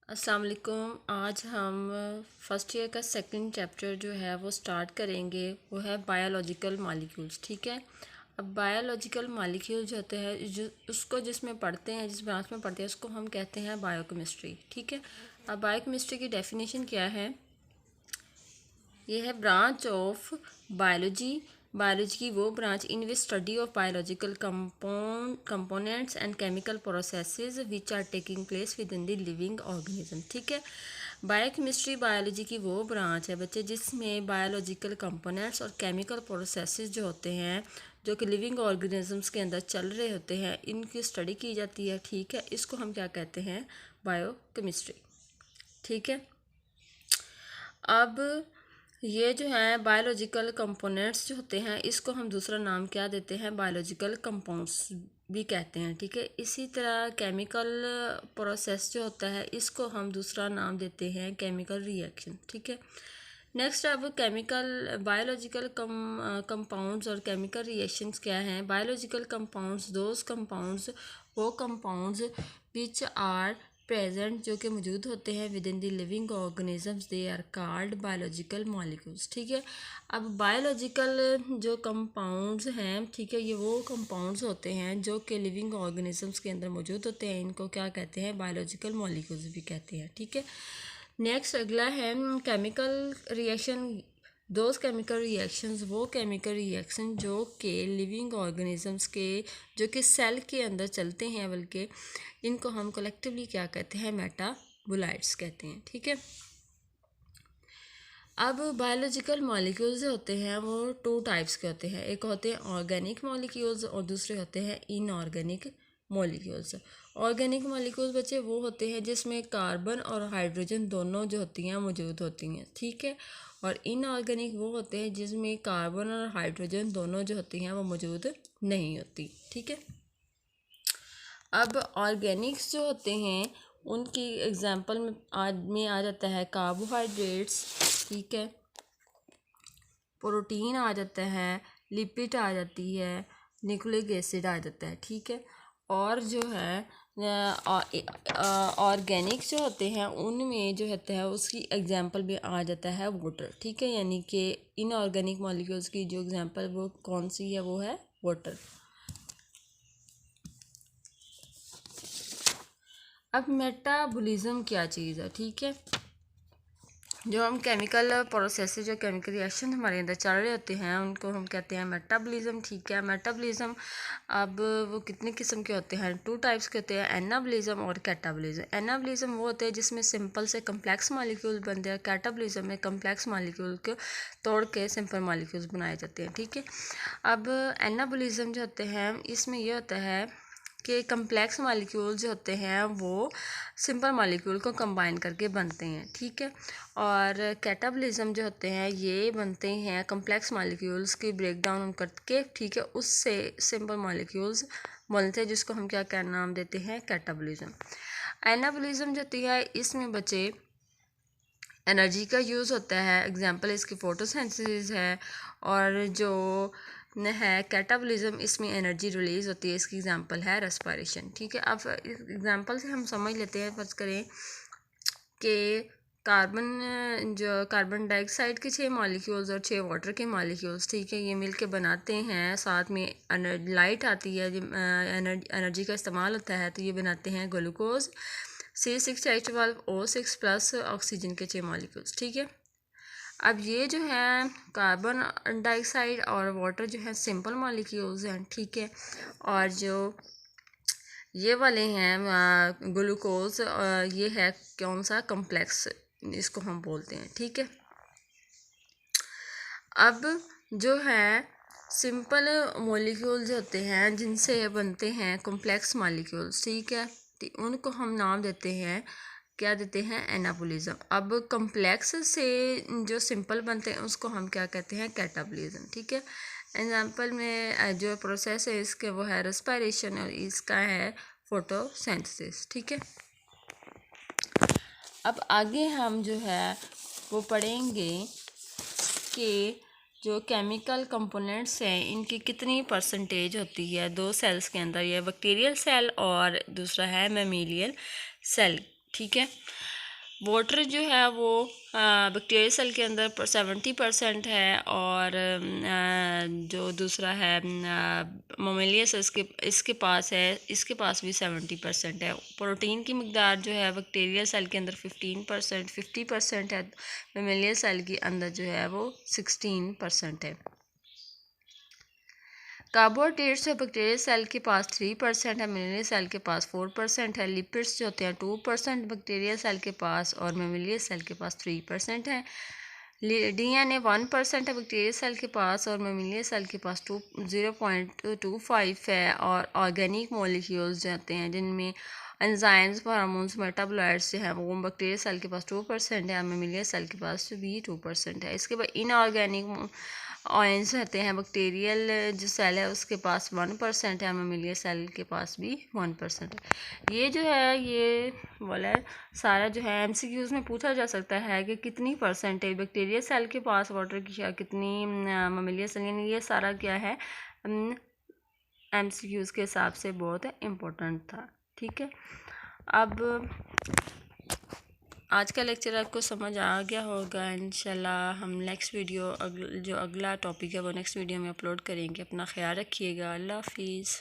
अस्सलाम वालेकुम। आज हम फर्स्ट ईयर का सेकंड चैप्टर जो है वो स्टार्ट करेंगे। वो है बायोलॉजिकल मॉलिक्यूल्स। ठीक है। अब बायोलॉजिकल मॉलिक्यूल जो होते हैं जो उसको जिसमें पढ़ते हैं, जिस ब्रांच में पढ़ते हैं, उसको हम कहते हैं बायोकेमिस्ट्री। ठीक है। अब बायोकेमिस्ट्री की डेफिनेशन क्या है? ये है ब्रांच ऑफ बायोलॉजी। बायोलॉजी की वो branch in which study of biological components and chemical processes which are taking place with in the living organism. ठीक है। बायोकेमिस्ट्री बायोलॉजी की वो ब्रांच है बच्चे जिसमें बायोलॉजिकल कंपोनेंट्स और केमिकल प्रोसेसेस जो होते हैं, जो कि लिविंग ऑर्गेनिजम्स के अंदर चल रहे होते हैं, इनकी स्टडी की जाती है। ठीक है। इसको हम क्या कहते हैं? बायोकेमिस्ट्री। ठीक है। अब ये जो है बायोलॉजिकल कंपोनेंट्स जो होते हैं, इसको हम दूसरा नाम क्या देते हैं? बायोलॉजिकल कंपाउंड्स भी कहते हैं। ठीक है। इसी तरह केमिकल प्रोसेस जो होता है, इसको हम दूसरा नाम देते हैं केमिकल रिएक्शन। ठीक है। नेक्स्ट, अब केमिकल बायोलॉजिकल कंपाउंड्स और केमिकल रिएक्शंस क्या हैं? बायोलॉजिकल कंपाउंड्स दोज कंपाउंड्स, वो कंपाउंड्स विच आर प्रेजेंट, जो कि मौजूद होते हैं with in the living organisms, they are called biological molecules. ठीक है। अब बायोलॉजिकल जो कंपाउंड्स हैं, ठीक है, ये वो कंपाउंड्स होते हैं जो कि लिविंग ऑर्गेनिजम्स के अंदर मौजूद होते हैं। इनको क्या कहते हैं? बायोलॉजिकल मॉलिक्यूल्स भी कहते हैं। ठीक है। नेक्स्ट अगला है chemical reaction. Those chemical reactions, वो केमिकल रिएक्शन जो कि लिविंग ऑर्गेनिजम्स के, जो कि सेल के अंदर चलते हैं, बल्कि इनको हम कलेक्टिवली क्या कहते हैं? मेटाबोलाइट्स कहते हैं। ठीक है। अब बायोलॉजिकल मॉलिक्यूल्स जो होते हैं वो टू टाइप्स के होते हैं। एक होते हैं ऑर्गेनिक मॉलिक्यूल्स और दूसरे होते हैं इनऑर्गेनिक मॉलिक्यूल्स। ऑर्गेनिक मॉलिक्यूल्स बच्चे वो होते हैं जिसमें कार्बन और हाइड्रोजन दोनों जो होती हैं मौजूद होती हैं। ठीक है। और इनऑर्गेनिक वो होते हैं जिसमें कार्बन और हाइड्रोजन दोनों जो होती हैं वो मौजूद नहीं होती। ठीक है। अब ऑर्गेनिक्स जो होते हैं उनकी एग्जांपल में आ जाता है कार्बोहाइड्रेट्स। ठीक है। प्रोटीन आ जाता है, लिपिड आ जाती है, न्यूक्लिक एसिड आ जाता है। ठीक है। और जो है ऑर्गेनिक्स जो होते हैं उनमें जो होता है उसकी एग्जांपल में आ जाता है वाटर। ठीक है। यानी कि इनऑर्गेनिक मॉलिक्यूल्स की जो एग्जांपल वो कौन सी है? वो है वाटर। अब मेटाबॉलिज्म क्या चीज़ है? ठीक है। जो हम केमिकल प्रोसेस, जो केमिकल रिएक्शन हमारे अंदर चल रहे होते हैं, उनको हम कहते हैं मेटाबॉलिज्म। ठीक है। मेटाबॉलिज्म अब वो कितने किस्म के होते हैं? टू टाइप्स के होते हैं, एनाबॉलिज्म और कैटाबॉलिज्म। एनाबॉलिज्म वो होते हैं जिसमें सिंपल से कम्प्लेक्स मॉलिक्यूल बनते हैं। कैटाबॉलिज्म में कम्प्लेक्स मॉलिक्यूल को तोड़ के सिंपल मॉलिक्यूल्स बनाए जाते हैं। ठीक है। अब एनाबॉलिज्म जो होते हैं इसमें ये होता है कि कम्प्लेक्स मॉलिक्यूल जो होते हैं वो सिंपल मॉलिक्यूल को कंबाइन करके बनते हैं। ठीक है। और कैटाबॉलिज्म जो होते हैं ये बनते हैं कम्प्लेक्स मॉलिक्यूल्स की ब्रेक डाउन करके। ठीक है। उससे सिंपल मॉलिक्यूल्स बनते हैं जिसको हम क्या नाम देते हैं? कैटाबॉलिज्म। एनाबॉलिज्म जो होती है इसमें बच्चे एनर्जी का यूज़ होता है। एग्जांपल इसकी फोटोसिंथेसिस है। और जो न है कैटाबॉलिज्म, इसमें एनर्जी रिलीज़ होती है। इसकी एग्जांपल है रेस्पिरेशन। ठीक है। अब इस एग्जांपल से हम समझ लेते हैं, फर्ज करें कि कार्बन डाइऑक्साइड के 6 मॉलिक्यूल्स और 6 वाटर के मॉलिक्यूल्स, ठीक है, ये मिलके बनाते हैं। साथ में लाइट आती है, एनर्जी का इस्तेमाल होता है, तो ये बनाते हैं ग्लूकोज C6H12O6 प्लस ऑक्सीजन के 6 मॉलिक्यूल्स। ठीक है। अब ये जो है कार्बन डाइऑक्साइड और वाटर जो है सिंपल मॉलिक्यूल्स हैं। ठीक है। और जो ये वाले हैं ग्लूकोज, ये है कौन सा? कम्प्लेक्स, इसको हम बोलते हैं। ठीक है। अब जो है सिंपल मॉलिक्यूल्स होते हैं जिनसे बनते हैं कॉम्प्लेक्स मॉलिक्यूल्स। ठीक है। तो उनको हम नाम देते हैं, क्या देते हैं? एनाबॉलिज्म। अब कॉम्प्लेक्स से जो सिंपल बनते हैं उसको हम क्या कहते हैं? कैटाबॉलिज्म। ठीक है। एग्जांपल में जो प्रोसेस है इसके वो है रेस्पिरेशन और इसका है फोटोसिंथेसिस। ठीक है। अब आगे हम जो है वो पढ़ेंगे कि जो केमिकल कंपोनेंट्स हैं इनकी कितनी परसेंटेज होती है दो सेल्स के अंदर। ये बैक्टीरियल सेल और दूसरा है मैमीलियल सेल ठीक है। वाटर जो है वो बैक्टीरियल सेल के अंदर 70% है, और जो दूसरा है ममेलियस इसके पास है, इसके पास भी 70% है। प्रोटीन की मकदार जो है बैक्टीरियल सेल के अंदर 15%, 50% है। ममेलियस सेल के अंदर जो है वो 16% है। कार्बोहाइड्रेट्स जो बैक्टीरियल सेल के पास 3% है, मेमोलियल सेल के पास 4% है। लिपिड्स जो होते हैं 2% बैक्टीरियल सेल के पास और मेमोलियल सेल के पास 3% है। DNA 1% है बैक्टीरियल सेल के पास और मेमोलियल सेल के पास 0.25 है। और ऑर्गेनिक मॉलिक्यूल्स जाते हैं जिनमें एंजाइम्स, हार्मोन्स, मेटाबोलाइट्स जो हैं वो बैक्टीरियल सेल के पास 2% है, मेमोलियल सेल के पास भी 2% है। इसके बाद इनऑर्गेनिक आयंस रहते हैं। बैक्टीरियल जो सेल है उसके पास 1% है, मेमोलियल सेल के पास भी 1% है। ये जो है ये वाला सारा जो है MCQs में पूछा जा सकता है कि कितनी परसेंटेज बैक्टीरियल सेल के पास वाटर की या कितनी मेमोलियल सेल, यानी ये सारा क्या है MCQs के हिसाब से बहुत इम्पोर्टेंट था। ठीक है, अब आज का लेक्चर आपको समझ आ गया होगा। इंशाल्लाह हम नेक्स्ट वीडियो जो अगला टॉपिक है वो नेक्स्ट वीडियो में अपलोड करेंगे। अपना ख्याल रखिएगा। अल्लाह हाफिज़।